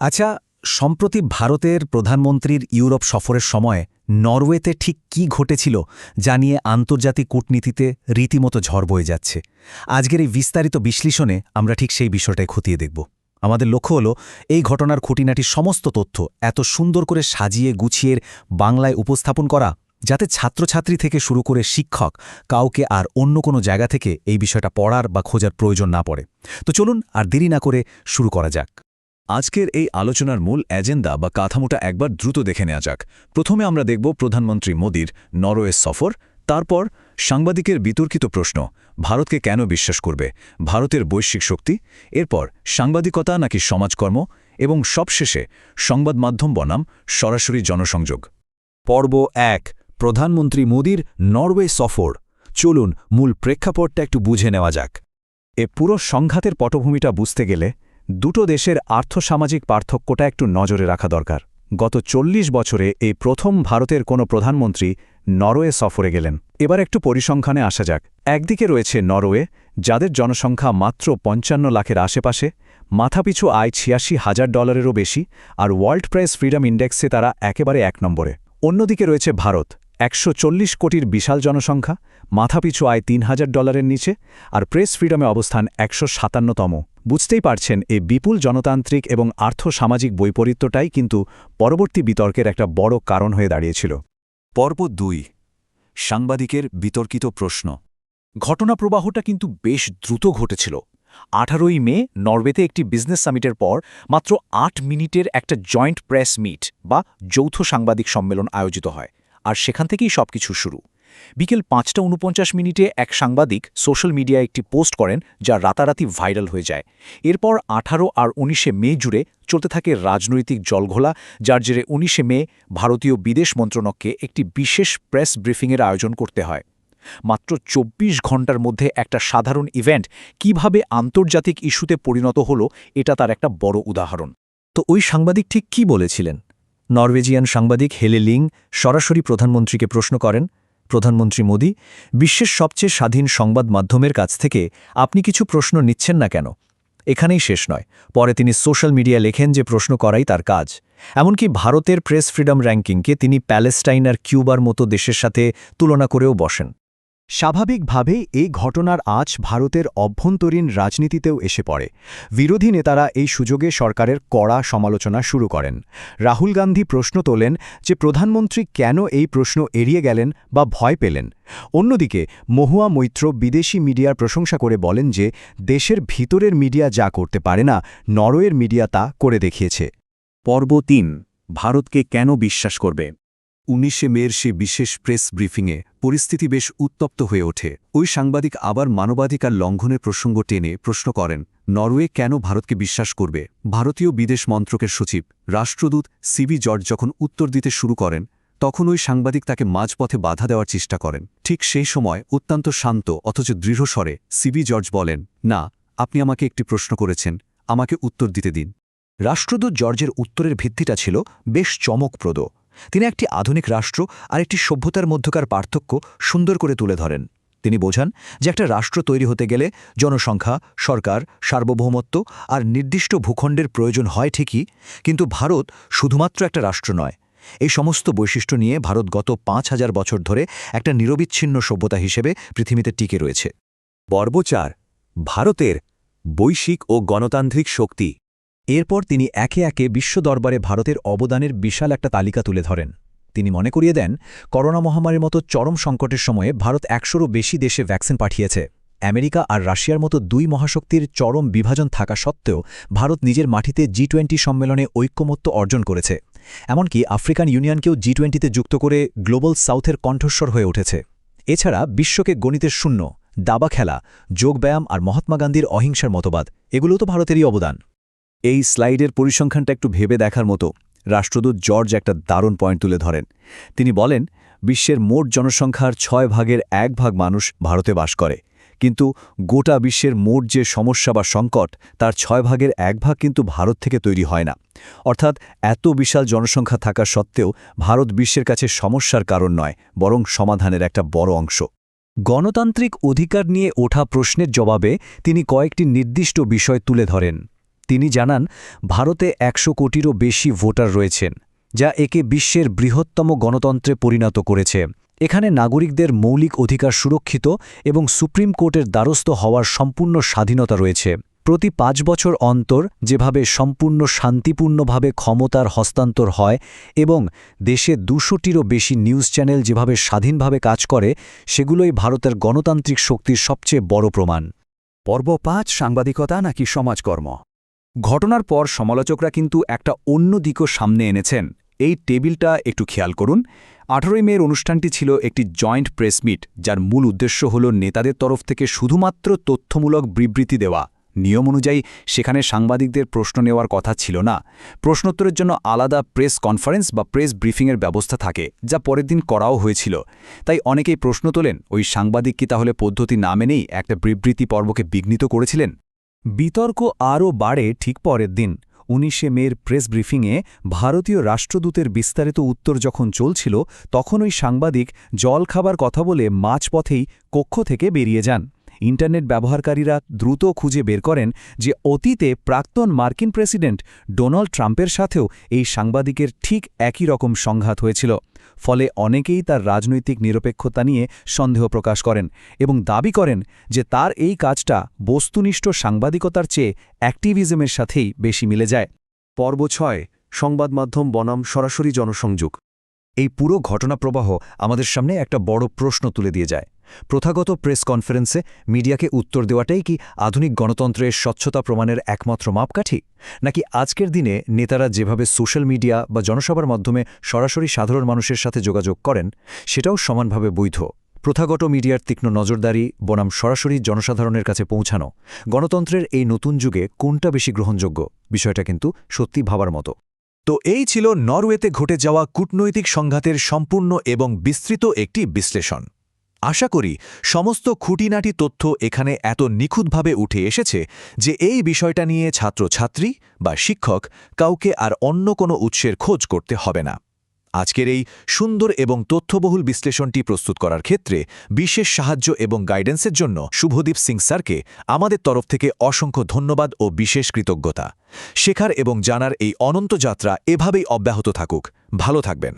আচ্ছা, সম্প্রতি ভারতের প্রধানমন্ত্রীর ইউরোপ সফরের সময় নরওয়েতে ঠিক কী ঘটেছিল যা নিয়ে আন্তর্জাতিক কূটনীতিতে রীতিমতো ঝড় বয়ে যাচ্ছে। আজকের এই বিস্তারিত বিশ্লেষণে আমরা ঠিক সেই বিষয়টাই খতিয়ে দেখব। আমাদের লক্ষ্য হলো এই ঘটনার খুঁটিনাটির সমস্ত তথ্য এত সুন্দর করে সাজিয়ে গুছিয়ে বাংলায় উপস্থাপন করা, যাতে ছাত্রছাত্রী থেকে শুরু করে শিক্ষক কাউকে আর অন্য কোনো জায়গা থেকে এই বিষয়টা পড়ার বা খোঁজার প্রয়োজন না পড়ে। তো চলুন আর দেরি না করে শুরু করা যাক। আজকের এই আলোচনার মূল এজেন্ডা বা কাঠামোটা একবার দ্রুত দেখে নেওয়া যাক। প্রথমে আমরা দেখব প্রধানমন্ত্রী মোদির নরওয়ে সফর, তারপর সাংবাদিকের বিতর্কিত প্রশ্ন, ভারতকে কেন বিশ্বাস করবে, ভারতের বৈশ্বিক শক্তি, এরপর সাংবাদিকতা নাকি সমাজকর্ম, এবং সবশেষে সংবাদ মাধ্যম বনাম সরাসরি জনসংযোগ। পর্ব ১, প্রধানমন্ত্রী মোদির নরওয়ে সফর। চলুন মূল প্রেক্ষাপটটা একটু বুঝে নেওয়া যাক। এ পুরো সংঘাতের পটভূমিটা বুঝতে গেলে দুটো দেশের আর্থসামাজিক পার্থক্যটা একটু নজরে রাখা দরকার। গত ৪০ বছরে এই প্রথম ভারতের কোনো প্রধানমন্ত্রী নরওয়ে সফরে গেলেন। এবার একটু পরিসংখ্যানে আসা যাক। একদিকে রয়েছে নরওয়ে, যাদের জনসংখ্যা মাত্র ৫৫ লাখের আশেপাশে, মাথাপিছু আয় $৮৬,০০০ বেশি, আর ওয়ার্ল্ড প্রেস ফ্রিডম ইন্ডেক্সে তারা একেবারে ১ নম্বরে। অন্যদিকে রয়েছে ভারত, ১৪০ কোটির বিশাল জনসংখ্যা, মাথাপিছু আয় $৩,০০০ নিচে, আর প্রেস ফ্রিডমে অবস্থান ১৫৭তম। বুঝতেই পারছেন, এই বিপুল জনতান্ত্রিক এবং আর্থসামাজিক বৈপরীত্যটাই কিন্তু পরবর্তী বিতর্কের একটা বড় কারণ হয়ে দাঁড়িয়েছিল। পর্ব ২, সাংবাদিকের বিতর্কিত প্রশ্ন। ঘটনাপ্রবাহটা কিন্তু বেশ দ্রুত ঘটেছিল। ১৮ই মে নরওয়েতে একটি বিজনেস সামিটের পর মাত্র ৮ মিনিটের একটা জয়েন্ট প্রেস মিট বা যৌথ সাংবাদিক সম্মেলন আয়োজিত হয়, আর সেখান থেকেই সবকিছু শুরু। বিকেল ৫টা ৪৯ এক সাংবাদিক সোশ্যাল মিডিয়ায় একটি পোস্ট করেন, যা রাতারাতি ভাইরাল হয়ে যায়। এরপর ১৮ আর ১৯শে মে জুড়ে চলতে থাকে রাজনৈতিক জলঘোলা, যার জেরে ১৯শে মে ভারতীয় বিদেশ মন্ত্রণালয়কে একটি বিশেষ প্রেস ব্রিফিংয়ের আয়োজন করতে হয়। মাত্র ২৪ ঘণ্টার মধ্যে একটা সাধারণ ইভেন্ট কিভাবে আন্তর্জাতিক ইস্যুতে পরিণত হলো, এটা তার একটা বড় উদাহরণ। তো ওই সাংবাদিক ঠিক কী বলেছিলেন? নরওয়েজিয়ান সাংবাদিক হেলে লিং সরাসরি প্রধানমন্ত্রীকে প্রশ্ন করেন, প্রধানমন্ত্রী মোদি, বিশ্বের সবচেয়ে স্বাধীন সংবাদ মাধ্যমের কাছ থেকে আপনি কিছু প্রশ্ন নিচ্ছেন না কেন? এখানেই শেষ নয়, পরে তিনি সোশ্যাল মিডিয়া লেখেন যে প্রশ্ন করাই তার কাজ। এমনকি ভারতের প্রেস ফ্রিডম র্যাঙ্কিংকে তিনি প্যালেস্টাইন আর কিউবার মতো দেশের সাথে তুলনা করেও বসেন। স্বাভাবিকভাবেই এই ঘটনার আঁচ ভারতের অভ্যন্তরীণ রাজনীতিতেও এসে পড়ে। বিরোধী নেতারা এই সুযোগে সরকারের কড়া সমালোচনা শুরু করেন। রাহুল গান্ধী প্রশ্ন তোলেন যে প্রধানমন্ত্রী কেন এই প্রশ্ন এড়িয়ে গেলেন বা ভয় পেলেন। অন্যদিকে মহুয়া মৈত্র বিদেশি মিডিয়ার প্রশংসা করে বলেন যে দেশের ভিতরের মিডিয়া যা করতে পারে না, নরওয়ের মিডিয়া তা করে দেখিয়েছে। পর্ব ৩, ভারতকে কেন বিশ্বাস করবে। ১৯শে মের সে বিশেষ প্রেস ব্রিফিংয়ে পরিস্থিতি বেশ উত্তপ্ত হয়ে ওঠে। ওই সাংবাদিক আবার মানবাধিকার লঙ্ঘনের প্রসঙ্গ টেনে প্রশ্ন করেন, নরওয়ে কেন ভারতকে বিশ্বাস করবে। ভারতীয় বিদেশ মন্ত্রকের সচিব রাষ্ট্রদূত সিবি জর্জ যখন উত্তর দিতে শুরু করেন, তখন ওই সাংবাদিক তাকে মাঝপথে বাধা দেওয়ার চেষ্টা করেন। ঠিক সেই সময় অত্যন্ত শান্ত অথচ দৃঢ় স্বরে সিবি জর্জ বলেন, না, আপনি আমাকে একটি প্রশ্ন করেছেন, আমাকে উত্তর দিতে দিন। রাষ্ট্রদূত জর্জের উত্তরের ভিত্তিটা ছিল বেশ চমকপ্রদ। তিনি একটি আধুনিক রাষ্ট্র আর একটি সভ্যতার মধ্যকার পার্থক্য সুন্দর করে তুলে ধরেন। তিনি বোঝান যে একটা রাষ্ট্র তৈরি হতে গেলে জনসংখ্যা, সরকার, সার্বভৌমত্ব আর নির্দিষ্ট ভূখণ্ডের প্রয়োজন হয় ঠিকই, কিন্তু ভারত শুধুমাত্র একটা রাষ্ট্র নয়। এই সমস্ত বৈশিষ্ট্য নিয়ে ভারত গত ৫,০০০ বছর ধরে একটা নিরবিচ্ছিন্ন সভ্যতা হিসেবে পৃথিবীতে টিকে রয়েছে। পর্ব ৪, ভারতের বৈশ্বিক ও গণতান্ত্রিক শক্তি। এরপর তিনি একে একে বিশ্ব দরবারে ভারতের অবদানের বিশাল একটা তালিকা তুলে ধরেন। তিনি মনে করিয়ে দেন, করোনা মহামারীর মতো চরম সংকটের সময়ে ভারত ১০০রও বেশি দেশে ভ্যাকসিন পাঠিয়েছে। আমেরিকা আর রাশিয়ার মতো দুই মহাশক্তির চরম বিভাজন থাকা সত্ত্বেও ভারত নিজের মাটিতে জি-২০ সম্মেলনে ঐক্যমত্য অর্জন করেছে। এমনকি আফ্রিকান ইউনিয়নকেও জি-২০তে যুক্ত করে গ্লোবাল সাউথের কণ্ঠস্বর হয়ে উঠেছে। এছাড়া বিশ্বকে গণিতের শূন্য, দাবা খেলা, যোগব্যায়াম আর মহাত্মা গান্ধীর অহিংসার মতবাদ, এগুলোও তো ভারতেরই অবদান। এই স্লাইডের পরিসংখ্যানটা একটু ভেবে দেখার মতো। রাষ্ট্রদূত জর্জ একটা দারুণ পয়েন্ট তুলে ধরেন। তিনি বলেন, বিশ্বের মোট জনসংখ্যার ৬ ভাগের ১ ভাগ মানুষ ভারতে বাস করে, কিন্তু গোটা বিশ্বের মোট যে সমস্যা বা সংকট, তার ৬ ভাগের ১ ভাগ কিন্তু ভারত থেকে তৈরি হয় না। অর্থাৎ এত বিশাল জনসংখ্যা থাকা সত্ত্বেও ভারত বিশ্বের কাছে সমস্যার কারণ নয়, বরং সমাধানের একটা বড় অংশ। গণতান্ত্রিক অধিকার নিয়ে ওঠা প্রশ্নের জবাবে তিনি কয়েকটি নির্দিষ্ট বিষয় তুলে ধরেন। তিনি জানান ভারতে ১০০ কোটিরও বেশি ভোটার রয়েছেন, যা একে বিশ্বের বৃহত্তম গণতন্ত্রে পরিণত করেছে। এখানে নাগরিকদের মৌলিক অধিকার সুরক্ষিত এবং সুপ্রিম কোর্টের দ্বারস্থ হওয়ার সম্পূর্ণ স্বাধীনতা রয়েছে। প্রতি ৫ বছর অন্তর যেভাবে সম্পূর্ণ শান্তিপূর্ণভাবে ক্ষমতার হস্তান্তর হয় এবং দেশে ২০০টিরও বেশি নিউজ চ্যানেল যেভাবে স্বাধীনভাবে কাজ করে, সেগুলোই ভারতের গণতান্ত্রিক শক্তির সবচেয়ে বড় প্রমাণ। পর্ব ৫, সাংবাদিকতা নাকি সমাজকর্ম। ঘটনার পর সমালোচকরা কিন্তু একটা অন্য দিকও সামনে এনেছেন। এই টেবিলটা একটু খেয়াল করুন। ১৮ই মের অনুষ্ঠানটি ছিল একটি জয়েন্ট প্রেস মিট, যার মূল উদ্দেশ্য হল নেতাদের তরফ থেকে শুধুমাত্র তথ্যমূলক বিবৃতি দেওয়া। নিয়ম অনুযায়ী সেখানে সাংবাদিকদের প্রশ্ন নেওয়ার কথা ছিল না। প্রশ্নোত্তরের জন্য আলাদা প্রেস কনফারেন্স বা প্রেস ব্রিফিংয়ের ব্যবস্থা থাকে, যা পরের দিন করাও হয়েছিল। তাই অনেকেই প্রশ্ন তোলেন, ওই সাংবাদিক কি তাহলে পদ্ধতি না মেনেই একটা বিবৃতি পর্বকে বিঘ্নিত করেছিলেন? বিতর্ক আরও বাড়ে ঠিক পরের দিন ১৯শে মের প্রেস ব্রিফিংয়ে ভারতীয় রাষ্ট্রদূতের বিস্তারিত উত্তর যখন চলছিল, তখন ওই সাংবাদিক জল খাবার কথা বলে মাঝপথেই কক্ষ থেকে বেরিয়ে যান। ইন্টারনেট ব্যবহারকারীরা দ্রুত খুঁজে বের করেন যে অতীতে প্রাক্তন মার্কিন প্রেসিডেন্ট ডোনাল্ড ট্রাম্পের সাথেও এই সাংবাদিকের ঠিক একই রকম সংঘাত হয়েছিল। ফলে অনেকেই তার রাজনৈতিক নিরপেক্ষতা নিয়ে সন্দেহ প্রকাশ করেন এবং দাবি করেন যে তার এই কাজটা বস্তুনিষ্ঠ সাংবাদিকতার চেয়ে অ্যাক্টিভিজমের সাথেই বেশি মিলে যায়। পর্ব ৬, সংবাদ মাধ্যম বনাম সরাসরি জনসংযোগ। এই পুরো ঘটনাপ্রবাহ আমাদের সামনে একটা বড় প্রশ্ন তুলে দিয়ে যায়। প্রথাগত প্রেস কনফারেন্সে মিডিয়াকে উত্তর দেওয়াটাই কি আধুনিক গণতন্ত্রের স্বচ্ছতা প্রমাণের একমাত্র মাপকাঠি? নাকি আজকের দিনে নেতারা যেভাবে সোশ্যাল মিডিয়া বা জনসভার মাধ্যমে সরাসরি সাধারণ মানুষের সাথে যোগাযোগ করেন, সেটাও সমানভাবে বৈধ? প্রথাগত মিডিয়ার তীক্ষ্ণ নজরদারি বনাম সরাসরি জনসাধারণের কাছে পৌঁছানো, গণতন্ত্রের এই নতুন যুগে কোনটা বেশি গ্রহণযোগ্য? বিষয়টা কিন্তু সত্যি ভাবার মতো। তো এই ছিল নরওয়েতে ঘটে যাওয়া কূটনৈতিক সংঘাতের সম্পূর্ণ এবং বিস্তৃত একটি বিশ্লেষণ। আশা করি সমস্ত খুঁটিনাটি তথ্য এখানে এত নিখুঁতভাবে উঠে এসেছে যে এই বিষয়টা নিয়ে ছাত্রছাত্রী বা শিক্ষক কাউকে আর অন্য কোনো উৎসের খোঁজ করতে হবে না। আজকের এই সুন্দর এবং তথ্যবহুল বিশ্লেষণটি প্রস্তুত করার ক্ষেত্রে বিশেষ সাহায্য এবং গাইডেন্সের জন্য শুভদীপ সিং স্যারকে আমাদের তরফ থেকে অসংখ্য ধন্যবাদ ও বিশেষ কৃতজ্ঞতা। শেখার এবং জানার এই অনন্ত যাত্রা এভাবেই অব্যাহত থাকুক। ভালো থাকবেন।